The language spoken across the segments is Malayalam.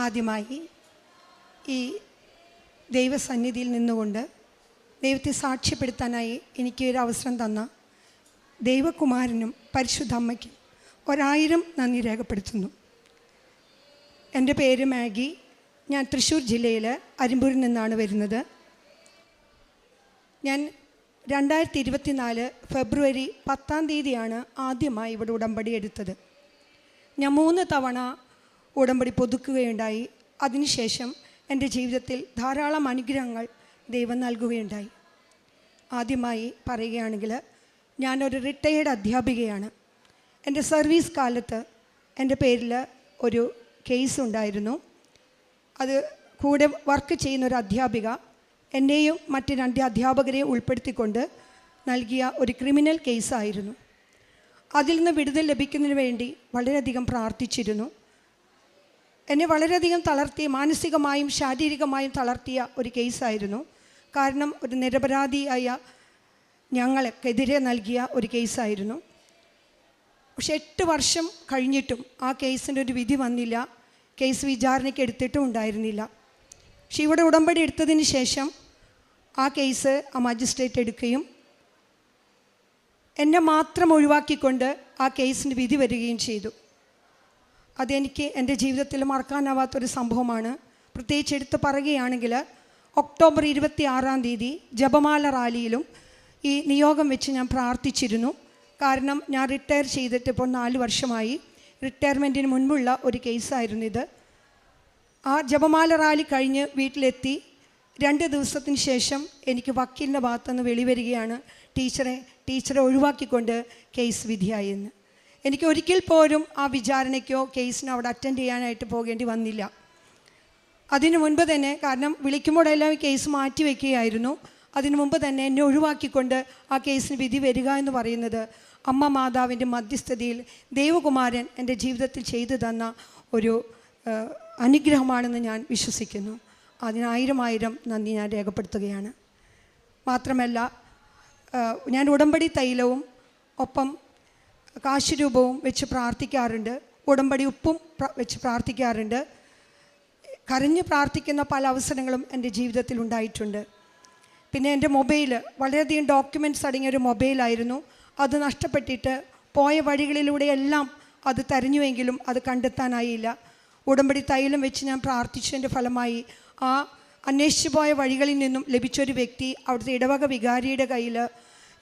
ആദ്യമായി ഈ ദൈവസന്നിധിയിൽ നിന്നുകൊണ്ട് ദൈവത്തെ സാക്ഷ്യപ്പെടുത്താനായി എനിക്ക് ഒരു അവസരം തന്ന ദൈവകുമാരനും പരിശുദ്ധ അമ്മയ്ക്കും 1000 നന്ദി രേഖപ്പെടുത്തുന്നു. എൻ്റെ പേര് മാഗി. ഞാൻ തൃശ്ശൂർ ജില്ലയിൽ അരിമ്പൂരിൽ നിന്നാണ് വരുന്നത്. ഞാൻ 2024 ഫെബ്രുവരി 10-ാം തീയതിയാണ് ആദ്യമായി ഇവിടെ ഉടമ്പടി എടുത്തത്. ഞാൻ 3 തവണ ഉടമ്പടി പുതുക്കുകയുണ്ടായി. അതിനുശേഷം എൻ്റെ ജീവിതത്തിൽ ധാരാളം അനുഗ്രഹങ്ങൾ ദൈവം നൽകുകയുണ്ടായി. ആദ്യമായി പറയുകയാണെങ്കിൽ ഞാനൊരു റിട്ടയേർഡ് അധ്യാപികയാണ്. എൻ്റെ സർവീസ് കാലത്ത് എൻ്റെ പേരിൽ ഒരു കേസ് ഉണ്ടായിരുന്നു. അത് കൂടെ വർക്ക് ചെയ്യുന്നൊരു അധ്യാപിക എന്നെയും മറ്റ് 2 അധ്യാപകരെയും ഉൾപ്പെടുത്തിക്കൊണ്ട് നൽകിയ ഒരു ക്രിമിനൽ കേസായിരുന്നു. അതിൽ നിന്ന് വിടുതൽ ലഭിക്കുന്നതിന് വേണ്ടി വളരെയധികം പ്രാർത്ഥിച്ചിരുന്നു. എന്നെ വളരെയധികം തളർത്തിയ, മാനസികമായും ശാരീരികമായും തളർത്തിയ ഒരു കേസായിരുന്നു. കാരണം ഒരു നിരപരാധിയായ ഞങ്ങൾക്കെതിരെ നൽകിയ ഒരു കേസായിരുന്നു. പക്ഷെ 8 വർഷം കഴിഞ്ഞിട്ടും ആ കേസിൻ്റെ ഒരു വിധി വന്നില്ല. കേസ് വിചാരണയ്ക്ക് എടുത്തിട്ടും ഉണ്ടായിരുന്നില്ല. പക്ഷെ ഇവിടെ ഉടമ്പടി എടുത്തതിന് ശേഷം ആ കേസ് ആ മജിസ്ട്രേറ്റ് എടുക്കുകയും എന്നെ മാത്രം ഒഴിവാക്കിക്കൊണ്ട് ആ കേസിന് വിധി വരികയും ചെയ്തു. അതെനിക്ക് എൻ്റെ ജീവിതത്തിൽ മറക്കാനാവാത്തൊരു സംഭവമാണ്. പ്രത്യേകിച്ച് എടുത്ത് പറയുകയാണെങ്കിൽ ഒക്ടോബർ 26-ാം തീയതി ജപമാല റാലിയിലും ഈ നിയോഗം വെച്ച് ഞാൻ പ്രാർത്ഥിച്ചിരുന്നു. കാരണം ഞാൻ റിട്ടയർ ചെയ്തിട്ട് ഇപ്പോൾ 4 വർഷമായി. റിട്ടയർമെൻറ്റിന് മുൻപുള്ള ഒരു കേസായിരുന്നു ഇത്. ആ ജപമാല റാലി കഴിഞ്ഞ് വീട്ടിലെത്തി 2 ദിവസത്തിന് ശേഷം എനിക്ക് വക്കീലിൻ്റെ ഭാഗത്തുനിന്ന് വെളിവരികയാണ് ടീച്ചറെ ഒഴിവാക്കിക്കൊണ്ട് കേസ് വിധിയായെന്ന്. എനിക്ക് ഒരിക്കൽ പോലും ആ വിചാരണയ്ക്കോ കേസിനോ അവിടെ അറ്റൻഡ് ചെയ്യാനായിട്ട് പോകേണ്ടി വന്നില്ല. അതിനു മുൻപ് തന്നെ, കാരണം വിളിക്കുമ്പോഴെല്ലാം ഈ കേസ് മാറ്റി വയ്ക്കുകയായിരുന്നു. അതിനു മുമ്പ് തന്നെ എന്നെ ഒഴിവാക്കിക്കൊണ്ട് ആ കേസിന് വിധി വരിക എന്ന് പറയുന്നത് അമ്മ മാതാവിൻ്റെ മധ്യസ്ഥതയിൽ ദൈവകുമാരൻ എൻ്റെ ജീവിതത്തിൽ ചെയ്തു തന്ന ഒരു അനുഗ്രഹമാണെന്ന് ഞാൻ വിശ്വസിക്കുന്നു. അതിന് 1000 നന്ദി ഞാൻ രേഖപ്പെടുത്തുകയാണ്. മാത്രമല്ല, ഞാൻ ഉടമ്പടി തൈലവും ഒപ്പം കാശുരൂപവും വെച്ച് പ്രാർത്ഥിക്കാറുണ്ട്. ഉടമ്പടി ഉപ്പും വെച്ച് പ്രാർത്ഥിക്കാറുണ്ട്. കരഞ്ഞ് പ്രാർത്ഥിക്കുന്ന പല അവസരങ്ങളും എൻ്റെ ജീവിതത്തിൽ ഉണ്ടായിട്ടുണ്ട്. പിന്നെ എൻ്റെ മൊബൈൽ വളരെയധികം ഡോക്യുമെൻറ്റ്സ് അടങ്ങിയൊരു മൊബൈലായിരുന്നു. അത് നഷ്ടപ്പെട്ടിട്ട് പോയ വഴികളിലൂടെയെല്ലാം അത് തെരഞ്ഞുവെങ്കിലും അത് കണ്ടെത്താനായില്ല. ഉടമ്പടി തൈലം വെച്ച് ഞാൻ പ്രാർത്ഥിച്ചതിൻ്റെ ഫലമായി ആ അന്വേഷിച്ചു പോയ വഴികളിൽ നിന്നും ലഭിച്ചൊരു വ്യക്തി അവിടുത്തെ ഇടവക വികാരിയുടെ കയ്യിൽ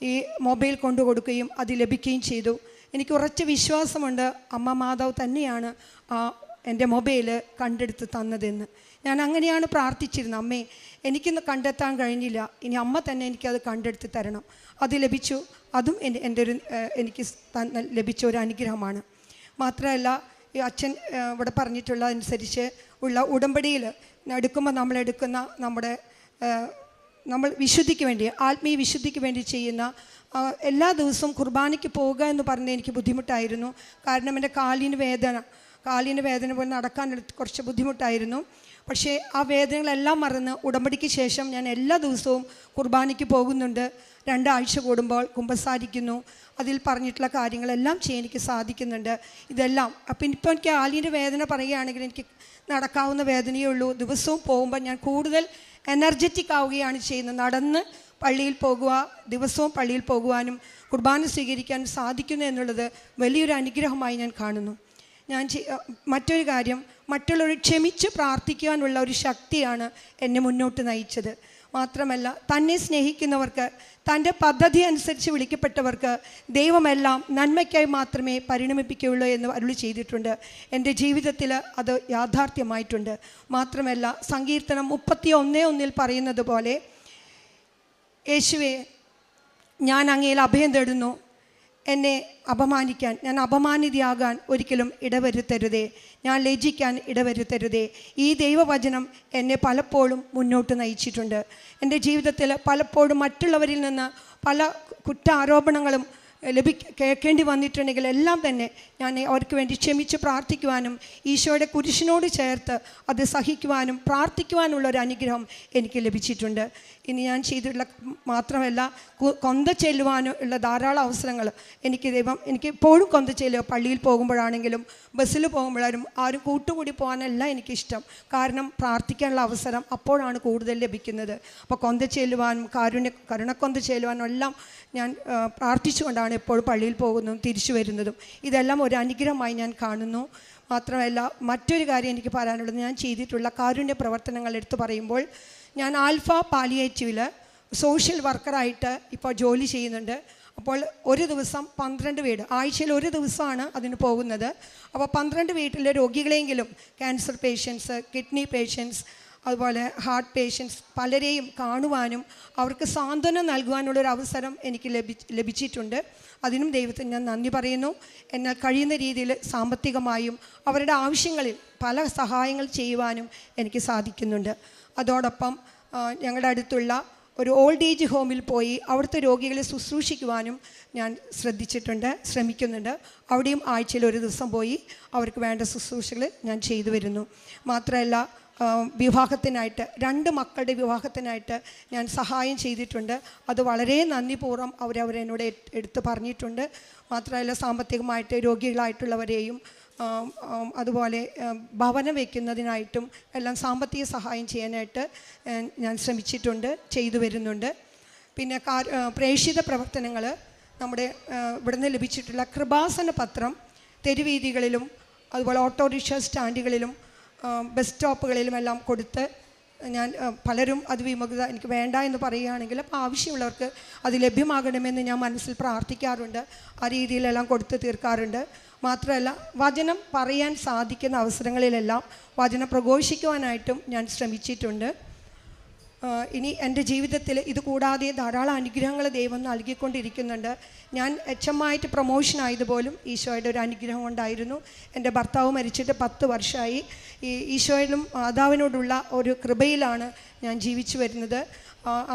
ഈ മൊബൈൽ കൊണ്ടു കൊടുക്കുകയും അത് ലഭിക്കുകയും ചെയ്തു. എനിക്ക് ഉറച്ച വിശ്വാസമുണ്ട് അമ്മ മാതാവ് തന്നെയാണ് എൻ്റെ മൊബൈൽ കണ്ടെടുത്ത് തന്നതെന്ന്. ഞാൻ അങ്ങനെയാണ് പ്രാർത്ഥിച്ചിരുന്നത്. അമ്മേ, എനിക്കിന്ന് കണ്ടെത്താൻ കഴിഞ്ഞില്ല, ഇനി അമ്മ തന്നെ എനിക്കത് കണ്ടെടുത്ത് തരണം. അത് ലഭിച്ചു. അതും എനിക്ക് ലഭിച്ച ഒരു അനുഗ്രഹമാണ്. മാത്രമല്ല, ഈ അച്ഛൻ ഇവിടെ പറഞ്ഞിട്ടുള്ള അനുസരിച്ച് ഉള്ള ഉടമ്പടിയിൽ എടുക്കുമ്പോൾ നമ്മൾ വിശുദ്ധിക്ക് വേണ്ടി, ആത്മീയ വിശുദ്ധിക്ക് വേണ്ടി ചെയ്യുന്ന എല്ലാ ദിവസവും കുർബാനയ്ക്ക് പോവുക എന്ന് പറഞ്ഞ് എനിക്ക് ബുദ്ധിമുട്ടായിരുന്നു. കാരണം എൻ്റെ കാലിന് വേദന പോലെ നടക്കാൻ കുറച്ച് ബുദ്ധിമുട്ടായിരുന്നു. പക്ഷേ ആ വേദനകളെല്ലാം മറന്ന് ഉടമ്പടിക്ക് ശേഷം ഞാൻ എല്ലാ ദിവസവും കുർബാനയ്ക്ക് പോകുന്നുണ്ട്. 2 ആഴ്ച കൂടുമ്പോൾ കുമ്പസാരിക്കുന്നു. അതിൽ പറഞ്ഞിട്ടുള്ള കാര്യങ്ങളെല്ലാം ചെയ്യാൻ എനിക്ക് സാധിക്കുന്നുണ്ട്. ഇതെല്ലാം അപ്പം ഇപ്പോൾ എനിക്ക് കാലിൻ്റെ വേദന പറയുകയാണെങ്കിൽ എനിക്ക് നടക്കാവുന്ന വേദനയേ ഉള്ളൂ. ദിവസവും പോകുമ്പോൾ ഞാൻ കൂടുതൽ എനർജറ്റിക് ആവുകയാണ് ചെയ്യുന്നത്. നടന്ന് പള്ളിയിൽ പോകുക, ദിവസവും പള്ളിയിൽ പോകുവാനും കുർബാന സ്വീകരിക്കാനും സാധിക്കുന്നു എന്നുള്ളത് വലിയൊരു അനുഗ്രഹമായി ഞാൻ കാണുന്നു. മറ്റൊരു കാര്യം, മറ്റുള്ളവർ ക്ഷമിച്ച് പ്രാർത്ഥിക്കുവാനുള്ള ഒരു ശക്തിയാണ് എന്നെ മുന്നോട്ട് നയിച്ചത്. മാത്രമല്ല, തന്നെ സ്നേഹിക്കുന്നവർക്ക്, തൻ്റെ പദ്ധതി അനുസരിച്ച് വിളിക്കപ്പെട്ടവർക്ക് ദൈവമെല്ലാം നന്മയ്ക്കായി മാത്രമേ പരിണമിപ്പിക്കുകയുള്ളൂ എന്ന് അരുളി ചെയ്തിട്ടുണ്ട്. എൻ്റെ ജീവിതത്തിൽ അത് യാഥാർത്ഥ്യമായിട്ടുണ്ട്. മാത്രമല്ല, സങ്കീർത്തനം 31:1 പറയുന്നത് പോലെ, യേശുവേ, ഞാൻ അങ്ങയിൽ അഭയം തേടുന്നു, എന്നെ അപമാനിക്കാൻ, ഞാൻ അപമാനിതയാകാൻ ഒരിക്കലും ഇടവരുത്തരുതേ, ഞാൻ ലജ്ജിക്കാൻ ഇടവരുത്തരുതേ. ഈ ദൈവവചനം എന്നെ പലപ്പോഴും മുന്നോട്ട് നയിച്ചിട്ടുണ്ട്. എൻ്റെ ജീവിതത്തിൽ പലപ്പോഴും മറ്റുള്ളവരിൽ നിന്ന് പല കുറ്റാരോപണങ്ങളും കേൾക്കേണ്ടി വന്നിട്ടുണ്ടെങ്കിൽ എല്ലാം തന്നെ ഞാൻ അവർക്ക് വേണ്ടി ക്ഷമിച്ച് പ്രാർത്ഥിക്കുവാനും ഈശോയുടെ കുരിശിനോട് ചേർത്ത് അത് സഹിക്കുവാനും പ്രാർത്ഥിക്കുവാനുള്ള ഒരു അനുഗ്രഹം എനിക്ക് ലഭിച്ചിട്ടുണ്ട്. ഇനി ഞാൻ ചെയ്തിട്ടുള്ള മാത്രമല്ല, കൊന്ത ചെല്ലുവാനും ഉള്ള ധാരാളം അവസരങ്ങൾ എനിക്ക് എപ്പോഴും കൊന്ത ചെല്ലുക. പള്ളിയിൽ പോകുമ്പോഴാണെങ്കിലും ബസ്സിൽ പോകുമ്പോഴാലും ആരും കൂട്ടുകൂടി പോകാനല്ല എനിക്കിഷ്ടം. കാരണം പ്രാർത്ഥിക്കാനുള്ള അവസരം അപ്പോഴാണ് കൂടുതൽ ലഭിക്കുന്നത്. അപ്പോൾ കൊന്ത ചെല്ലുവാനും കരുണക്കൊന്ത ചെല്ലുവാനും എല്ലാം ഞാൻ പ്രാർത്ഥിച്ചുകൊണ്ടാണ് എപ്പോഴും പള്ളിയിൽ പോകുന്നതും തിരിച്ചു വരുന്നതും. ഇതെല്ലാം ഒരു അനുഗ്രഹമായി ഞാൻ കാണുന്നു. മാത്രമല്ല, മറ്റൊരു കാര്യം എനിക്ക് പറയാനുള്ളത്, ഞാൻ ചെയ്തിട്ടുള്ള കാരുണ്യ പ്രവർത്തനങ്ങൾ എടുത്തു പറയുമ്പോൾ, ഞാൻ ആൽഫ പാലിയേറ്റീവിൽ സോഷ്യൽ വർക്കറായിട്ട് ഇപ്പോൾ ജോലി ചെയ്യുന്നുണ്ട്. അപ്പോൾ ഒരു ദിവസം 12 വീട്, ആഴ്ചയിൽ ഒരു ദിവസമാണ് അതിന് പോകുന്നത്. അപ്പോൾ 12 വീട്ടിലെ രോഗികളെങ്കിലും, ക്യാൻസർ പേഷ്യൻസ്, കിഡ്നി പേഷ്യൻസ്, അതുപോലെ ഹാർട്ട് പേഷ്യൻസ് പലരെയും കാണുവാനും അവർക്ക് സാന്ത്വനം നൽകുവാനുള്ളൊരു അവസരം എനിക്ക് ലഭിച്ചിട്ടുണ്ട്. അതിനും ദൈവത്തിന് ഞാൻ നന്ദി പറയുന്നു. എന്നാൽ കഴിയുന്ന രീതിയിൽ സാമ്പത്തികമായും അവരുടെ ആവശ്യങ്ങളിൽ പല സഹായങ്ങൾ ചെയ്യുവാനും എനിക്ക് സാധിക്കുന്നുണ്ട്. അതോടൊപ്പം ഞങ്ങളുടെ അടുത്തുള്ള ഒരു ഓൾഡ് ഏജ് ഹോമിൽ പോയി അവിടുത്തെ രോഗികളെ ശുശ്രൂഷിക്കുവാനും ഞാൻ ശ്രമിക്കുന്നുണ്ട്. അവിടെയും ആഴ്ചയിൽ ഒരു ദിവസം പോയി അവർക്ക് വേണ്ട ശുശ്രൂഷകൾ ഞാൻ ചെയ്തു വരുന്നു. മാത്രമല്ല, വിവാഹത്തിനായിട്ട് 2 മക്കളുടെ വിവാഹത്തിനായിട്ട് ഞാൻ സഹായം ചെയ്തിട്ടുണ്ട്. അത് വളരെ നന്ദിപൂർവ്വം അവരെന്നോട് എടുത്ത് പറഞ്ഞിട്ടുണ്ട്. മാത്രമല്ല, സാമ്പത്തികമായിട്ട് രോഗികളായിട്ടുള്ളവരെയും അതുപോലെ ഭവനം വയ്ക്കുന്നതിനായിട്ടും എല്ലാം സാമ്പത്തിക സഹായം ചെയ്യാനായിട്ട് ഞാൻ ശ്രമിച്ചിട്ടുണ്ട്, ചെയ്തു വരുന്നുണ്ട്. പിന്നെ പ്രേക്ഷിത പ്രവർത്തനങ്ങൾ, നമ്മുടെ ഇവിടുന്ന് ലഭിച്ചിട്ടുള്ള കൃപാസന പത്രം തെരുവീതികളിലും അതുപോലെ ഓട്ടോറിക്ഷ സ്റ്റാൻഡുകളിലും ബസ് സ്റ്റോപ്പുകളിലുമെല്ലാം കൊടുത്ത് ഞാൻ പലരും അത് വിമുഖത എനിക്ക് വേണ്ട എന്ന് പറയുകയാണെങ്കിൽ അപ്പോൾ ആവശ്യമുള്ളവർക്ക് അത് ലഭ്യമാകണമെന്ന് ഞാൻ മനസ്സിൽ പ്രാർത്ഥിക്കാറുണ്ട്. ആ രീതിയിലെല്ലാം കൊടുത്ത് തീർക്കാറുണ്ട്. മാത്രമല്ല, വചനം പറയാൻ സാധിക്കുന്ന അവസരങ്ങളിലെല്ലാം വചനം പ്രഘോഷിക്കുവാനായിട്ടും ഞാൻ ശ്രമിച്ചിട്ടുണ്ട്. ഇനി എൻ്റെ ജീവിതത്തിൽ ഇത് കൂടാതെ ധാരാളം അനുഗ്രഹങ്ങൾ ദൈവം നൽകിക്കൊണ്ടിരിക്കുന്നുണ്ട്. ഞാൻ എച്ചമായിട്ട് പ്രൊമോഷൻ ആയതുപോലും ഈശോയുടെ ഒരു അനുഗ്രഹം കൊണ്ടായിരുന്നു. എൻ്റെ ഭർത്താവ് മരിച്ചിട്ട് 10 വർഷമായി. ഈ ഈശോയിലും മാതാവിനോടുള്ള ഒരു കൃപയിലാണ് ഞാൻ ജീവിച്ചു വരുന്നത്.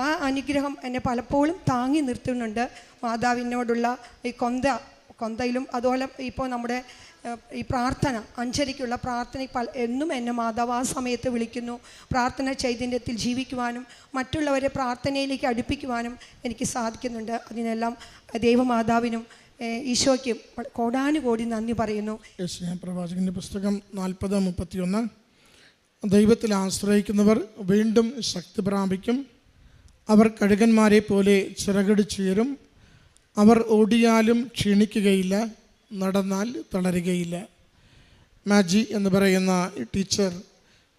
ആ അനുഗ്രഹം എന്നെ പലപ്പോഴും താങ്ങി നിർത്തുന്നുണ്ട്. മാതാവിനോടുള്ള ഈ കൊന്തയിലും അതുപോലെ ഇപ്പോൾ നമ്മുടെ ഈ പ്രാർത്ഥന, അഞ്ചരിക്കുള്ള പ്രാർത്ഥന എന്നും എന്നെ മാതാവ് ആ സമയത്ത് വിളിക്കുന്നു. പ്രാർത്ഥന ചൈതന്യത്തിൽ ജീവിക്കുവാനും മറ്റുള്ളവരെ പ്രാർത്ഥനയിലേക്ക് അടുപ്പിക്കുവാനും എനിക്ക് സാധിക്കുന്നുണ്ട്. അതിനെല്ലാം ദൈവമാതാവിനും ഈശോയ്ക്കും കോടാനുകോടി നന്ദി പറയുന്നു. പ്രവാചകൻ്റെ പുസ്തകം 40:31. ദൈവത്തിൽ ആശ്രയിക്കുന്നവർ വീണ്ടും ശക്തി പ്രാപിക്കും. അവർ കഴുകന്മാരെ പോലെ ചിറകടിച്ചുയരും. അവർ ഓടിയാലും ക്ഷീണിക്കുകയില്ല, നടന്നാൽ തളരുകയില്ല. മാജി എന്ന് പറയുന്ന ടീച്ചർ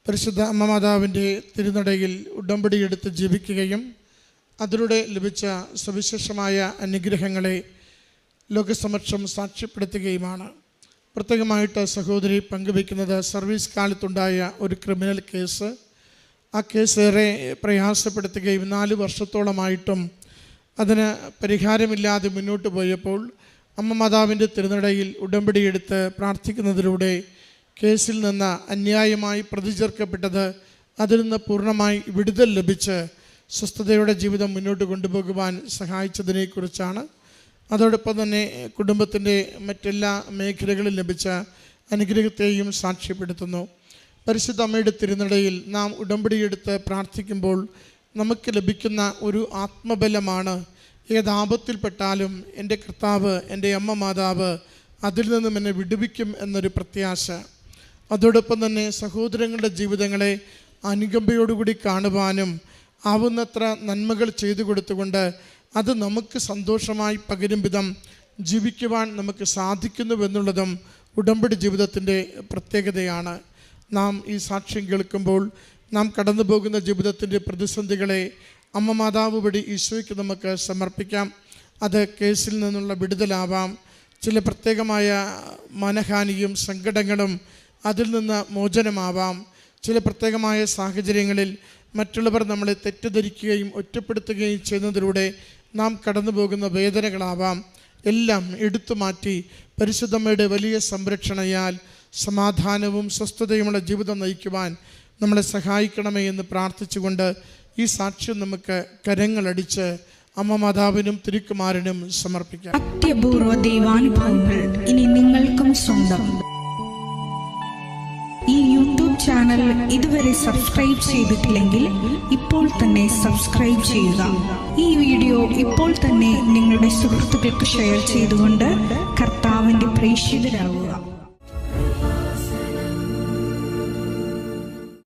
പരിശുദ്ധ അമ്മ മാതാവിൻ്റെ തിരുനടയിൽ ഉടമ്പടിയെടുത്ത് ജീവിക്കുകയും അതിലൂടെ ലഭിച്ച സവിശേഷമായ അനുഗ്രഹങ്ങളെ ലോകസമക്ഷം സാക്ഷ്യപ്പെടുത്തുകയുമാണ്. പ്രത്യേകമായിട്ട് സഹോദരി പങ്കുവയ്ക്കുന്നത് സർവീസ് കാലത്തുണ്ടായ ഒരു ക്രിമിനൽ കേസ്. ആ കേസ് ഏറെ പ്രയാസപ്പെടുത്തുകയും 4 വർഷത്തോളമായിട്ടും അതിന് പരിഹാരമില്ലാതെ മുന്നോട്ട് പോയപ്പോൾ അമ്മ മാതാവിൻ്റെ തിരുനടയിൽ ഉടമ്പടിയെടുത്ത് പ്രാർത്ഥിക്കുന്നതിലൂടെ കേസിൽ നിന്ന് അന്യായമായി പ്രതി ചേർക്കപ്പെട്ടത് അതിൽ നിന്ന് പൂർണ്ണമായി വിടുതൽ ലഭിച്ച് സ്വസ്ഥതയുടെ ജീവിതം മുന്നോട്ട് കൊണ്ടുപോകുവാൻ സഹായിച്ചതിനെക്കുറിച്ചാണ്. അതോടൊപ്പം തന്നെ കുടുംബത്തിൻ്റെ മറ്റെല്ലാ മേഖലകളിൽ ലഭിച്ച അനുഗ്രഹത്തെയും സാക്ഷ്യപ്പെടുത്തുന്നു. പരിശുദ്ധ അമ്മയുടെ തിരുനടയിൽ നാം ഉടമ്പടിയെടുത്ത് പ്രാർത്ഥിക്കുമ്പോൾ നമുക്ക് ലഭിക്കുന്ന ഒരു ആത്മബലമാണ്, ഏതാപത്തിൽപ്പെട്ടാലും എൻ്റെ കർത്താവ്, എൻ്റെ അമ്മ മാതാവ് അതിൽ നിന്നും എന്നെ വിടുവിക്കും എന്നൊരു പ്രത്യാശ. അതോടൊപ്പം തന്നെ സഹോദരങ്ങളുടെ ജീവിതങ്ങളെ അനുകമ്പയോടുകൂടി കാണുവാനും ആവുന്നത്ര നന്മകൾ ചെയ്തു കൊടുത്തുകൊണ്ട് അത് നമുക്ക് സന്തോഷമായി പകരും വിധം ജീവിക്കുവാൻ നമുക്ക് സാധിക്കുന്നുവെന്നുള്ളതും ഉടമ്പടി ജീവിതത്തിൻ്റെ പ്രത്യേകതയാണ്. നാം ഈ സാക്ഷ്യം കേൾക്കുമ്പോൾ നാം കടന്നു പോകുന്ന ജീവിതത്തിൻ്റെ പ്രതിസന്ധികളെ അമ്മ മാതാവ് വഴി ഈശോയ്ക്ക് നമുക്ക് സമർപ്പിക്കാം. അത് കേസിൽ നിന്നുള്ള വിടുതലാവാം, ചില പ്രത്യേകമായ മനഹാനിയും സങ്കടങ്ങളും അതിൽ നിന്ന് മോചനമാവാം, ചില പ്രത്യേകമായ സാഹചര്യങ്ങളിൽ മറ്റുള്ളവർ നമ്മളെ തെറ്റിദ്ധരിക്കുകയും ഒറ്റപ്പെടുത്തുകയും ചെയ്യുന്നതിലൂടെ നാം കടന്നു പോകുന്ന വേദനകളാവാം. എല്ലാം എടുത്തു മാറ്റി പരിശുദ്ധമ്മയുടെ വലിയ സംരക്ഷണയാൽ സമാധാനവും സ്വസ്ഥതയുമുള്ള ജീവിതം നയിക്കുവാൻ നമ്മളെ സഹായിക്കണമേ എന്ന് പ്രാർത്ഥിച്ചുകൊണ്ട് ഈ സാക്ഷ്യം നമുക്ക് കരങ്ങളടിച്ച് അമ്മ മാതാവിനും തിരുക്കുമാരനും സമർപ്പിക്കാം. അത്യപൂർവ ദൈവാനുഭവങ്ങൾ ഇനി നിങ്ങൾക്കും സ്വന്തം. ഈ യൂട്യൂബ് ചാനൽ ഇതുവരെ സബ്സ്ക്രൈബ് ചെയ്തിട്ടില്ലെങ്കിൽ ഇപ്പോൾ തന്നെ സബ്സ്ക്രൈബ് ചെയ്യുക. ഈ വീഡിയോ ഇപ്പോൾ തന്നെ നിങ്ങളുടെ സുഹൃത്തുക്കൾക്ക് ഷെയർ ചെയ്തുകൊണ്ട് കർത്താവിന്റെ പ്രേക്ഷിതരാകുക.